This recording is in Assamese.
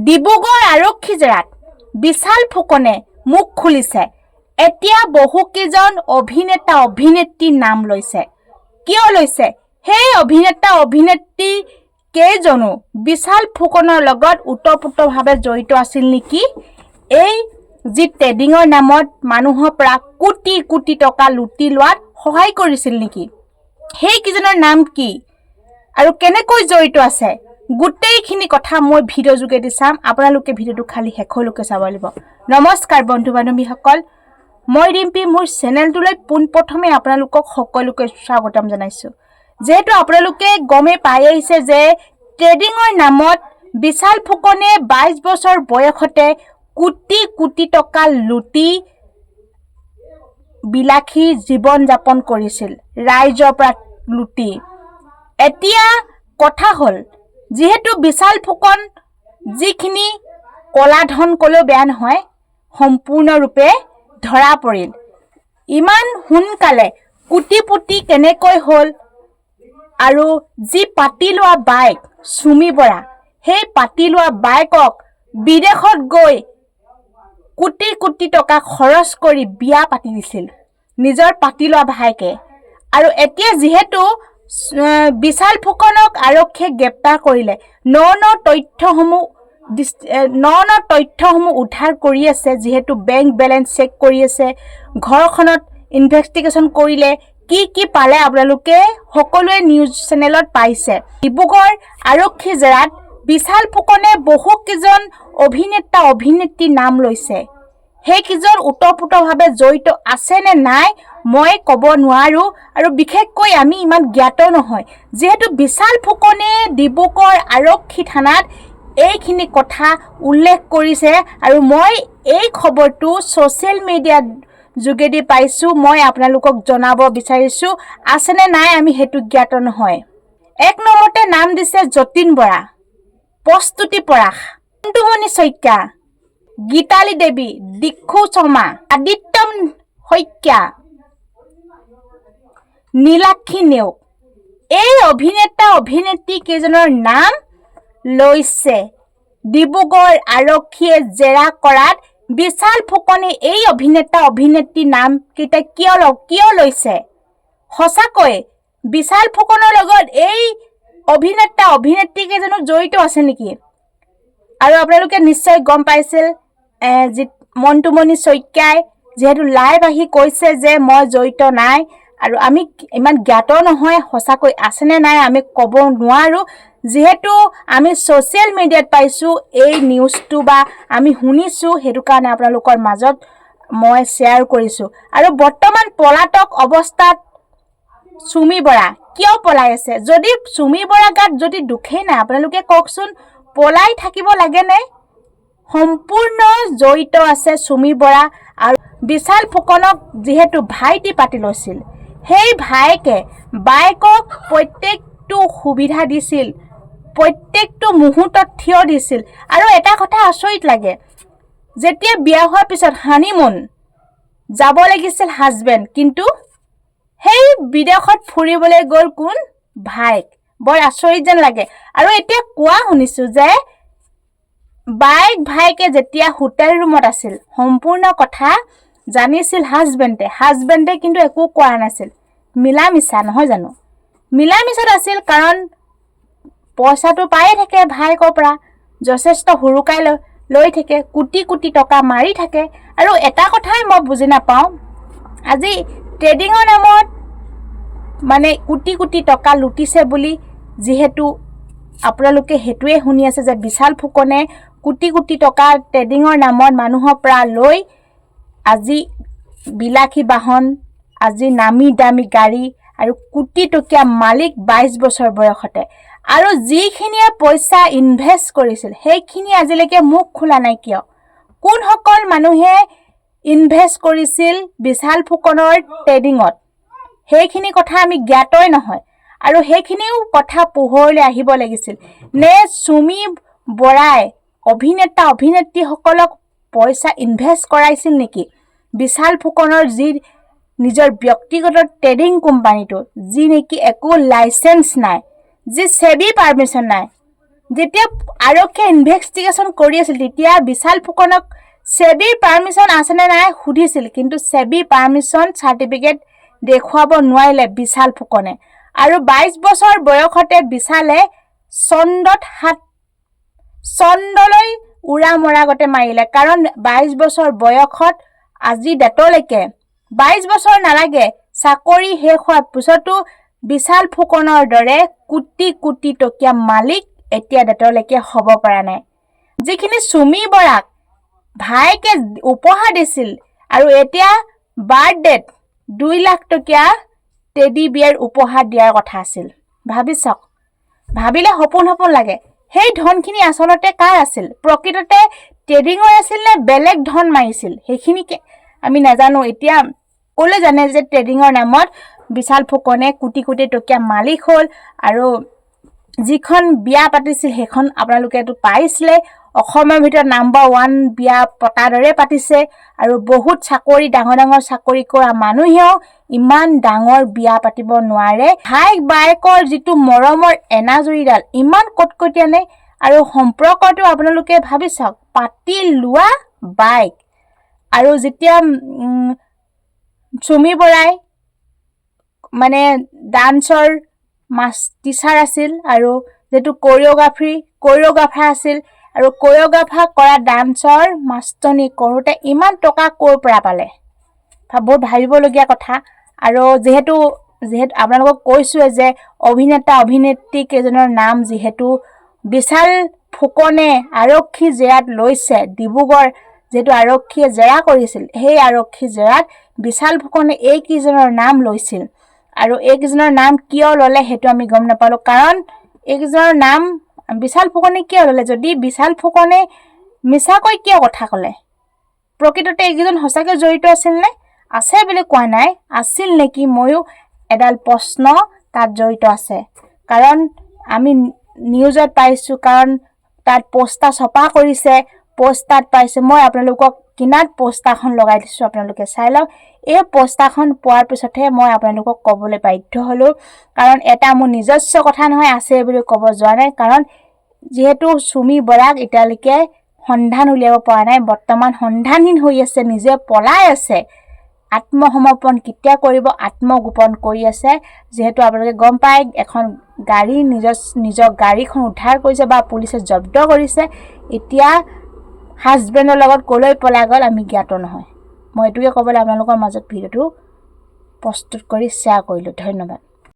ডিব্ৰুগড় আৰক্ষী জেৰাত বিশাল ফুকনে মুখ খুলিছে। এতিয়া বহুকেইজন অভিনেতা অভিনেত্ৰীৰ নাম লৈছে। কিয় লৈছে? সেই অভিনেতা অভিনেত্ৰী কেইজনো বিশাল ফুকনৰ লগত ওতঃপ্ৰোতভাৱে জড়িত আছিল নেকি? এই যি ট্ৰেডিঙৰ নামত মানুহৰ পৰা কোটি কোটি টকা লুটি লোৱাত সহায় কৰিছিল নেকি? সেইকেইজনৰ নাম কি আৰু কেনেকৈ জড়িত আছে? গোটেইখিনি কথা মই ভিডিঅ' যোগেদি চাম। আপোনালোকে ভিডিঅ'টো খালি শেষলৈকে চাব লাগিব। নমস্কাৰ বন্ধু বান্ধৱীসকল, মই ৰিম্পী মোৰ চেনেলটোলৈ পোনপ্ৰথমে আপোনালোকক সকলোকে স্বাগতম জনাইছোঁ। যিহেতু আপোনালোকে গমে পাই আহিছে যে ট্ৰেডিঙৰ নামত বিশাল ফুকনে 22 বছৰ বয়সতে কোটি কোটি টকা লুটি বিলাসী জীৱন যাপন কৰিছিল, ৰাইজৰ পৰা লুটি। এতিয়া কথা হ'ল, যিহেতু বিশাল ফুকন যিখিনি কলা ধন ক'লেও বেয়া নহয়, সম্পূৰ্ণৰূপে ধৰা পৰিল। ইমান সোনকালে কোটিপতি কেনেকৈ হ'ল? আৰু যি পাতি লোৱা বাইক চুমি বৰা, সেই পাতি লোৱা বাইকক বিদেশত গৈ কোটি কোটি টকা খৰচ কৰি বিয়া পাতি দিছিল নিজৰ পাতি লোৱা ভাইকে। আৰু এতিয়া যিহেতু বিশাল ফুকনক আৰক্ষীয়ে গ্ৰেপ্তাৰ কৰিলে, ন তথ্যসমূহ উদ্ধাৰ কৰি আছে। যিহেতু বেংক বেলেঞ্চ চেক কৰি আছে, ঘৰখনত ইনভেষ্টিগেশ্যন কৰিলে, কি কি পালে আপোনালোকে সকলোৱে নিউজ চেনেলত পাইছে। ডিব্ৰুগড় আৰক্ষী জেৰাত বিশাল ফুকনে বহুকেইজন অভিনেতা অভিনেত্ৰীৰ নাম লৈছে। সেইকেইজন ওতঃপ্ৰোতভাৱে জড়িত আছে নে নাই মই ক'ব নোৱাৰোঁ, আৰু বিশেষকৈ আমি ইমান জ্ঞাত নহয়। যিহেতু বিশাল ফুকনে ডিব্ৰুগড় আৰক্ষী থানাত এইখিনি কথা উল্লেখ কৰিছে, আৰু মই এই খবৰটো ছ'চিয়েল মিডিয়াত যোগেদি পাইছোঁ। মই আপোনালোকক জনাব বিচাৰিছোঁ, আছেনে নাই আমি সেইটো জ্ঞাত নহয়। 1 নম্বৰতে নাম দিছে যতীন বৰা, প্ৰস্তুতি পৰাশ, মন্টুমণি শইকীয়া, গীতালি দেৱী, দীক্ষু শৰ্মা, আদিত্যম শইকীয়া, নীলাক্ষী নেওগ। এই অভিনেতা অভিনেত্ৰী কেইজনৰ নাম লৈছে ডিব্ৰুগড় আৰক্ষীয়ে জেৰা কৰাত। বিশাল ফুকনে এই অভিনেতা অভিনেত্ৰীৰ নাম কেইটা কিয় লৈছে? সঁচাকৈ বিশাল ফুকনৰ লগত এই অভিনেতা অভিনেত্ৰী কেইজনো জড়িত আছে নেকি? আৰু আপোনালোকে নিশ্চয় গম পাইছিল, মন্টুমণি শইকীয়াই যিহেতু লাইভ আহি কৈছে যে মই জড়িত নাই, আৰু আমি ইমান জ্ঞাত নহয় সঁচাকৈ আছেনে নাই আমি ক'ব নোৱাৰোঁ। যিহেতু আমি ছ'চিয়েল মিডিয়াত পাইছোঁ এই নিউজটো, বা আমি শুনিছোঁ, সেইটো কাৰণে আপোনালোকৰ মাজত মই শ্বেয়াৰ কৰিছোঁ। আৰু বৰ্তমান পলাতক অৱস্থাত চুমি বৰা কিয় পলাই আছে? যদি চুমি বৰা গাত যদি দুখেই নাই, আপোনালোকে কওকচোন, পলাই থাকিব লাগেনে? সম্পূৰ্ণ জড়িত আছে চুমি বৰা। আৰু বিশাল ফুকনক যিহেতু ভাইটি পাতি লৈছিল, সেই ভাইকে বাইকক প্ৰত্যেকটো সুবিধা দিছিল, প্ৰত্যেকটো মুহূৰ্তত থিয় দিছিল। আৰু এটা কথা আচৰিত লাগে, যেতিয়া বিয়া হোৱাৰ পিছত হানিমুন যাব লাগিছিল হাজবেণ্ড, কিন্তু সেই বিদেশত ফুৰিবলৈ গ'ল কোন? ভাইক। বৰ আচৰিত যেন লাগে। আৰু এতিয়া কোৱা শুনিছোঁ যে ভাইকে যেতিয়া হোটেল ৰুমত আছিল, সম্পূৰ্ণ কথা জানিছিল হাজবেণ্ডে কিন্তু একো কৰা নাছিল। মিলা মিছা নহয় জানো? মিলা মিছাত আছিল, কাৰণ পইচাটো পায়ে থাকে ভাইকৰ পৰা, যথেষ্ট হুৰুকাই লৈ থাকে, কোটি কোটি টকা মাৰি থাকে। আৰু এটা কথাই মই বুজি নাপাওঁ, আজি ট্ৰেডিঙৰ নামত মানে কোটি কোটি টকা লুটিছে বুলি যিহেতু আপোনালোকে সেইটোৱে শুনি আছে যে বিশাল ফুকনে কোটি কোটি টকা ট্ৰেডিঙৰ নামত মানুহৰ পৰা লৈ আজি বিলাসী বাহন, আজি নামী দামী গাড়ী, আৰু কোটি টকীয়া মালিক 22 বছৰ বয়সতে। আৰু যিখিনিয়ে পইচা ইনভেষ্ট কৰিছিল সেইখিনি আজিলৈকে মুখ খোলা নাই কিয়? কোনসকল মানুহে ইনভেষ্ট কৰিছিল বিশাল ফুকনৰ ট্ৰেডিঙত? সেইখিনি কথা আমি জ্ঞাতই নহয়, আৰু সেইখিনিও কথা পোহৰলৈ আহিব লাগিছিল। নে চুমি বৰাই অভিনেতা অভিনেত্ৰীসকলক পইচা ইনভেষ্ট কৰাইছিল নেকি? বিশাল ফুকনৰ যি নিজৰ ব্যক্তিগত ট্ৰেডিং কোম্পানীটো, যি নেকি একো লাইচেঞ্চ নাই, যি সেবি পাৰ্মিশ্যন নাই, যেতিয়া আৰক্ষীয়ে ইনভেষ্টিগেশ্যন কৰি আছিল তেতিয়া বিশাল ফুকনক সেবিৰ পাৰ্মিশন আছে নে নাই সুধিছিল, কিন্তু সেবি পাৰ্মিশন চাৰ্টিফিকেট দেখুৱাব নোৱাৰিলে বিশাল ফুকনে। আৰু 22 বছৰ বয়সতে বিশালে চন্দ্ৰলৈ উৰা মৰা গতে মাৰিলে। কাৰণ 22 বছৰ বয়সত আজি ডেটলৈকে 22 বছৰ নালাগে, চাকৰি শেষ হোৱাৰ পিছতো বিশাল ফুকনৰ দৰে কোটি কোটি টকীয়া মালিক এতিয়া ডেটলৈকে হ'ব পৰা নাই। যিখিনি চুমি বৰাক ভাইকে উপহাৰ দিছিল আৰু এতিয়া বাৰ্থডেত 2 লাখ টকীয়া টেডি বিয়াৰ উপহাৰ দিয়াৰ কথা আছিল। ভাবি চাওক, ভাবিলে সপোন লাগে। সেই ধনখিনি আচলতে কাৰ আছিল? প্ৰকৃততে ট্ৰেডিঙৰ আছিল নে বেলেগ ধন মাৰিছিল? সেইখিনিকে আমি নাজানো। এতিয়া ক'লে জানে যে ট্ৰেডিঙৰ নামত বিশাল ফুকনে কোটি কোটি টকীয়া মালিক হ'ল আৰু যিখন বিয়া পাতিছিল সেইখন আপোনালোকেতো পাইছিলে, অসমৰ ভিতৰত নাম্বাৰ 1 বিয়া পতাৰ দৰে পাতিছে। আৰু বহুত চাকৰি ডাঙৰ চাকৰি কৰা মানুহেও ইমান ডাঙৰ বিয়া পাতিব নোৱাৰে। ভাই বাইকৰ যিটো মৰমৰ এনাজৰীডাল ইমান কটকটীয়া নে? আৰু সম্পৰ্কটো আপোনালোকে ভাবি চাওক, পাতি লোৱা বাইক। আৰু যেতিয়া চুমি বৰাই মানে ডান্সৰ টিচাৰ আছিল আৰু যেটো কোৰিঅ'গ্ৰাফাৰ আছিল আৰু কোৰিঅ'গ্ৰাফাৰ কৰা ডান্সৰ মাষ্টনি কৰোঁতে ইমান টকা ক'ৰ পৰা পালে? বহুত ভাবিবলগীয়া কথা। আৰু যিহেতু আপোনালোকক কৈছোৱে যে অভিনেত্ৰী কেইজনৰ নাম যিহেতু বিশাল ফুকনে আৰক্ষী জেৰাত লৈছে, ডিব্ৰুগড় যেটো আৰক্ষীয়ে জেৰা কৰিছিল সেই আৰক্ষী জেৰাত বিশাল ফুকনে এইকেইজনৰ নাম লৈছিল। আৰু এইকেইজনৰ নাম কিয় ল'লে সেইটো আমি গম নাপালো। কাৰণ এইকেইজনৰ নাম বিশাল ফুকনে কিয় ল'লে? যদি বিশাল ফুকনে মিছাকৈ কিয় কথা ক'লে? প্ৰকৃততে এইকেইজন সঁচাকৈ জড়িত আছিল নে? আছে বুলি কোৱা নাই, আছিল নেকি? ময়ো এডাল প্ৰশ্ন তাত জড়িত আছে। কাৰণ আমি নিউজত পাইছো, কাৰণ তাত পোষ্টাৰ ছপা কৰিছে, পোষ্টাৰত পাইছো। মই আপোনালোকক কিনাত পোষ্টাৰখন লগাই দিছো, আপোনালোকে চাই লওক। এই পোষ্টাৰখন পোৱাৰ পিছতহে মই আপোনালোকক ক'বলৈ বাধ্য হ'লো। কাৰণ এটা মোৰ নিজস্ব কথা নহয়, আছে বুলি ক'ব যোৱা নাই। কাৰণ যিহেতু চুমি বৰাক এতিয়ালৈকে সন্ধান উলিয়াব পৰা নাই, বৰ্তমান সন্ধানহীন হৈ আছে, নিজে পলাই আছে। আত্মসমৰ্পণ কেতিয়া কৰিব? আত্মগোপন কৰি আছে। যিহেতু আপোনালোকে গম পায়, এখন গাড়ী নিজৰ গাড়ীখন উদ্ধাৰ কৰিছে বা পুলিচে জব্দ কৰিছে। এতিয়া হাজবেণ্ডৰ লগত কলৈ পলাই গ'ল আমি জ্ঞাত নহয়। মই এইটোকে ক'বলৈ আপোনালোকৰ মাজত ভিডিঅ'টো প্ৰস্তুত কৰি শ্বেয়াৰ কৰিলোঁ। ধন্যবাদ।